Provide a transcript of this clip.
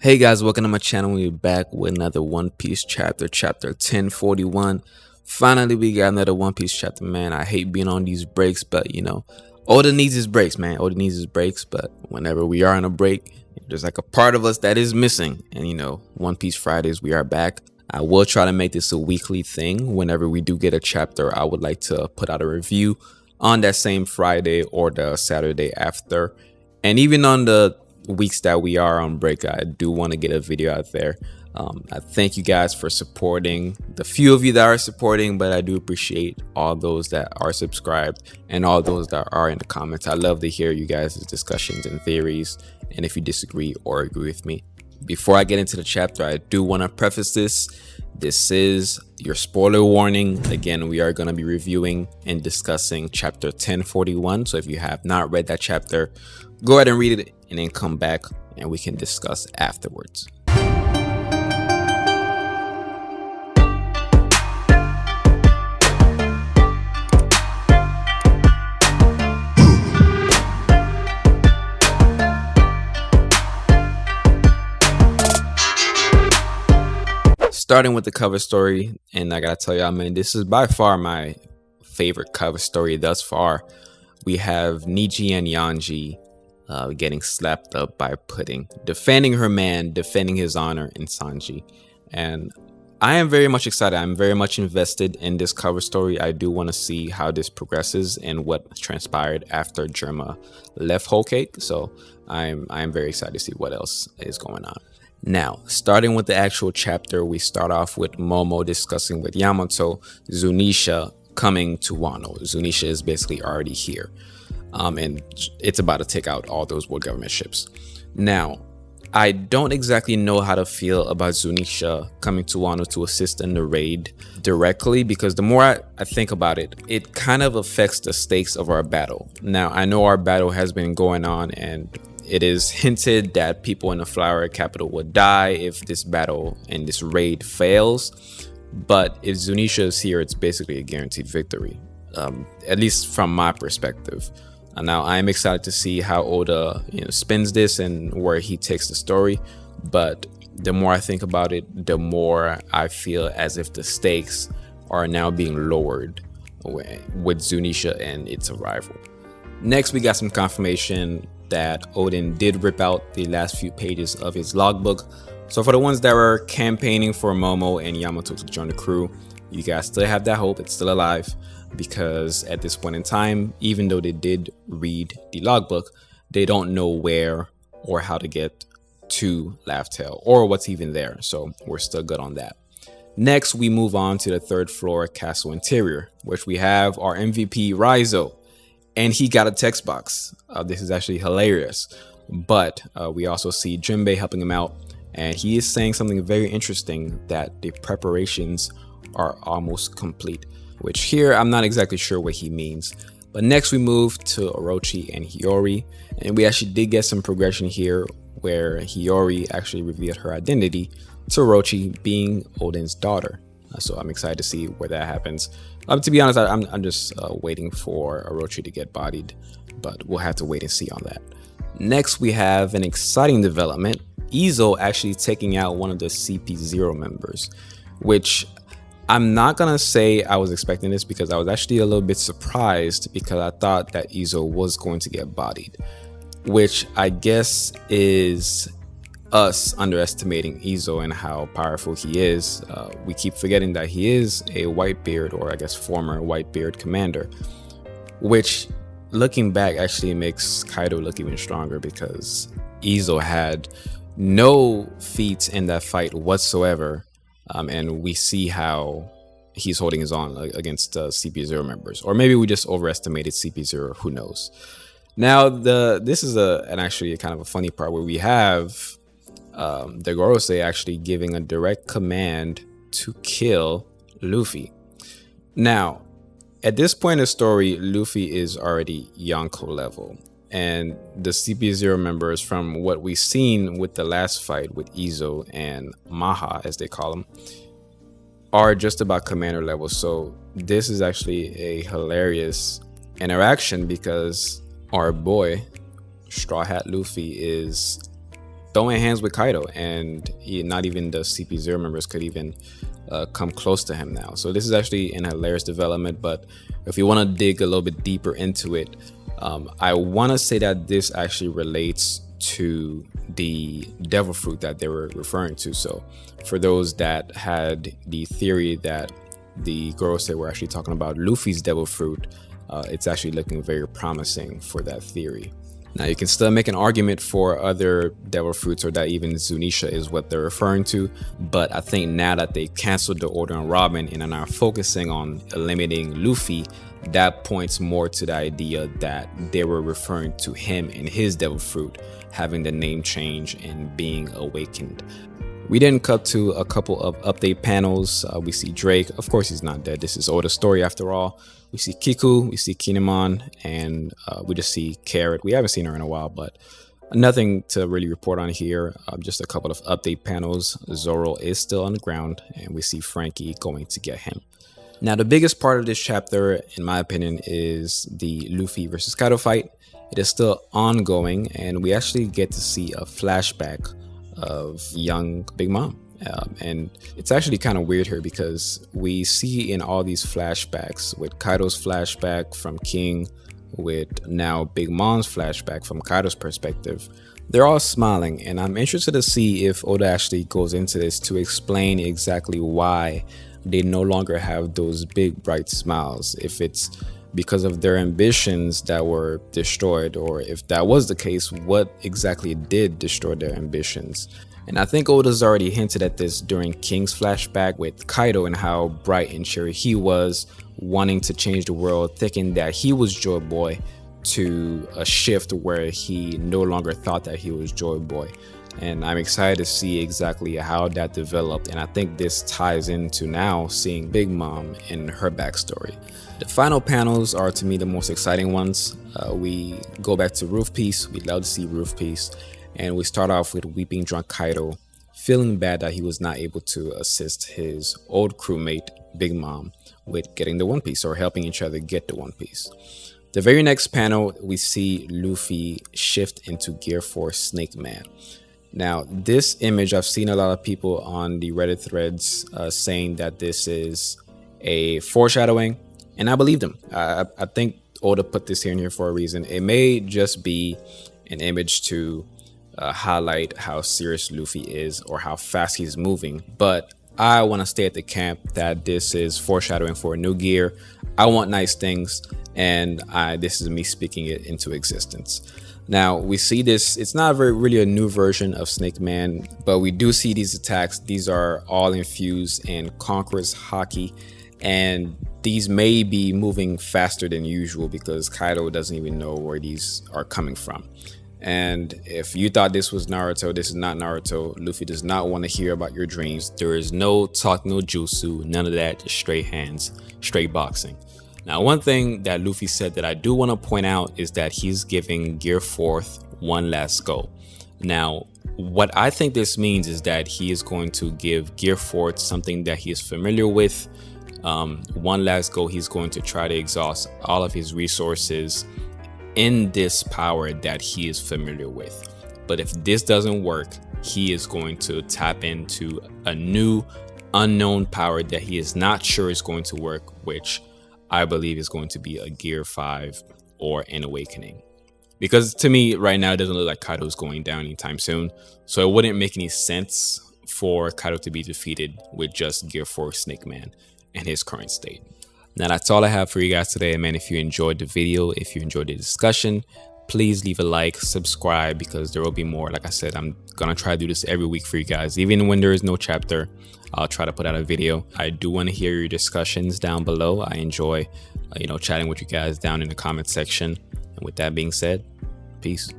Hey guys, welcome to my channel. We're back with another One Piece chapter 1041. Finally, we got another One Piece chapter, man. I hate being on these breaks, but Oda needs his breaks, man. Oda needs his breaks, but whenever we are on a break, there's like a part of us that is missing. And One Piece Fridays, we are back. I will try to make this a weekly thing. Whenever we do get a chapter, I would like to put out a review on that same Friday or the Saturday after. And even on the weeks that we are on break, I do want to get a video out there. I thank you guys for supporting, the few of you that are supporting, but I do appreciate all those that are subscribed and all those that are in the comments. I love to hear you guys' discussions and theories, and if you disagree or agree with me. Before I get into the chapter, I do want to preface this. This is your spoiler warning. Again, we are going to be reviewing and discussing chapter 1041. So if you have not read that chapter, go ahead and read it and then come back and we can discuss afterwards. Starting with the cover story, and I gotta tell y'all, man, this is by far my favorite cover story thus far. We have Niji and Yanji getting slapped up by Pudding, defending her man, defending his honor in Sanji. And I am very much excited. I'm very much invested in this cover story. I do want to see how this progresses and what transpired after Germa left Whole Cake. So I'm very excited to see what else is going on. Now, starting with the actual chapter, we start off with Momo discussing with Yamato Zunisha coming to Wano. Zunisha is basically already here, and it's about to take out all those world government ships. Now, I don't exactly know how to feel about Zunisha coming to Wano to assist in the raid directly, because the more I think about it, it kind of affects the stakes of our battle. Now, I know our battle has been going on, and it is hinted that people in the Flower Capital would die if this battle and this raid fails. But if Zunisha is here, it's basically a guaranteed victory, at least from my perspective. And now I am excited to see how Oda spins this and where he takes the story. But the more I think about it, the more I feel as if the stakes are now being lowered with Zunisha and its arrival. Next, we got some confirmation that Oden did rip out the last few pages of his logbook. So for the ones that were campaigning for Momo and Yamato to join the crew, you guys still have that hope. It's still alive, because at this point in time, even though they did read the logbook, they don't know where or how to get to Laugh Tale or what's even there. So we're still good on that. Next, we move on to the third floor castle interior, which we have our MVP Raizo. And he got a text box. This is actually hilarious. But we also see Jinbei helping him out. And he is saying something very interesting, that the preparations are almost complete. Which here, I'm not exactly sure what he means. But next we move to Orochi and Hiyori. And we actually did get some progression here, where Hiyori actually revealed her identity to Orochi being Oden's daughter. So I'm excited to see where that happens. To be honest, I'm just waiting for Orochi to get bodied, but we'll have to wait and see on that. Next, we have an exciting development. Izo actually taking out one of the CP0 members, which I'm not gonna say I was expecting this, because I was actually a little bit surprised, because I thought that Izo was going to get bodied, which I guess is us underestimating Izo and how powerful he is. We keep forgetting that he is a Whitebeard, or I guess former Whitebeard commander, which looking back actually makes Kaido look even stronger, because Izo had no feats in that fight whatsoever, and we see how he's holding his own against CP0 members, or maybe we just overestimated CP0, who knows. Now this is actually kind of a funny part, where we have the Gorosei actually giving a direct command to kill Luffy. Now, at this point in the story, Luffy is already Yonko level, and the CP0 members, from what we've seen with the last fight with Izo and Maha, as they call them, are just about commander level. So this is actually a hilarious interaction, because our boy Straw Hat Luffy is throwing hands with Kaido, and not even the CP0 members could even come close to him now. So this is actually an hilarious development. But if you want to dig a little bit deeper into it, I want to say that this actually relates to the devil fruit that they were referring to. So for those that had the theory that the girls were actually talking about Luffy's devil fruit, it's actually looking very promising for that theory. Now you can still make an argument for other devil fruits, or that even Zunisha is what they're referring to, but I think now that they canceled the order on Robin and are now focusing on eliminating Luffy, that points more to the idea that they were referring to him and his devil fruit having the name change and being awakened. We then cut to a couple of update panels. We see Drake. Of course, he's not dead. This is Oda's story after all. We see Kiku, we see Kinemon, and we just see Carrot. We haven't seen her in a while, but nothing to really report on here. Just a couple of update panels. Zoro is still on the ground, and we see Frankie going to get him. Now, the biggest part of this chapter, in my opinion, is the Luffy versus Kaido fight. It is still ongoing, and we actually get to see a flashback of young Big Mom. And it's actually kind of weird here because we see in all these flashbacks, with Kaido's flashback from King, with now Big Mom's flashback from Kaido's perspective, they're all smiling, and I'm interested to see if Oda actually goes into this to explain exactly why they no longer have those big bright smiles. If it's because of their ambitions that were destroyed, or if that was the case, what exactly did destroy their ambitions. And I think Oda's already hinted at this during King's flashback with Kaido and how bright and cheery he was, wanting to change the world, thinking that he was Joy Boy, to a shift where he no longer thought that he was Joy Boy. And I'm excited to see exactly how that developed, and I think this ties into now seeing Big Mom and her backstory. The final panels are, to me, the most exciting ones. We go back to Roof Piece. We love to see Roof Piece, and we start off with weeping drunk Kaido, feeling bad that he was not able to assist his old crewmate Big Mom with getting the One Piece, or helping each other get the One Piece. The very next panel, we see Luffy shift into Gear 4 Snake Man. Now, this image, I've seen a lot of people on the Reddit threads saying that this is a foreshadowing, and I believe them. I think Oda put this here in here for a reason. It may just be an image to highlight how serious Luffy is or how fast he's moving, but I want to stay at the camp that this is foreshadowing for a new gear. I want nice things, and this is me speaking it into existence. Now, we see this, it's not really a new version of Snake Man, but we do see these attacks. These are all infused in Conqueror's Haki, and these may be moving faster than usual because Kaido doesn't even know where these are coming from. And if you thought this was Naruto, this is not Naruto. Luffy does not want to hear about your dreams. There is no talk, no jutsu, none of that, just straight hands, straight boxing. Now, one thing that Luffy said that I do want to point out is that he's giving Gear 4th one last go. Now, what I think this means is that he is going to give Gear 4th something that he is familiar with. One last go, he's going to try to exhaust all of his resources in this power that he is familiar with. But if this doesn't work, he is going to tap into a new unknown power that he is not sure is going to work, which I believe is going to be a Gear 5 or an Awakening. Because to me, right now, it doesn't look like Kaido's going down anytime soon. So it wouldn't make any sense for Kaido to be defeated with just Gear 4 Snake Man in his current state. Now, that's all I have for you guys today, man. If you enjoyed the video, if you enjoyed the discussion, please leave a like, subscribe, because there will be more. Like I said, I'm going to try to do this every week for you guys. Even when there is no chapter, I'll try to put out a video. I do want to hear your discussions down below. I enjoy, chatting with you guys down in the comment section. And with that being said, peace.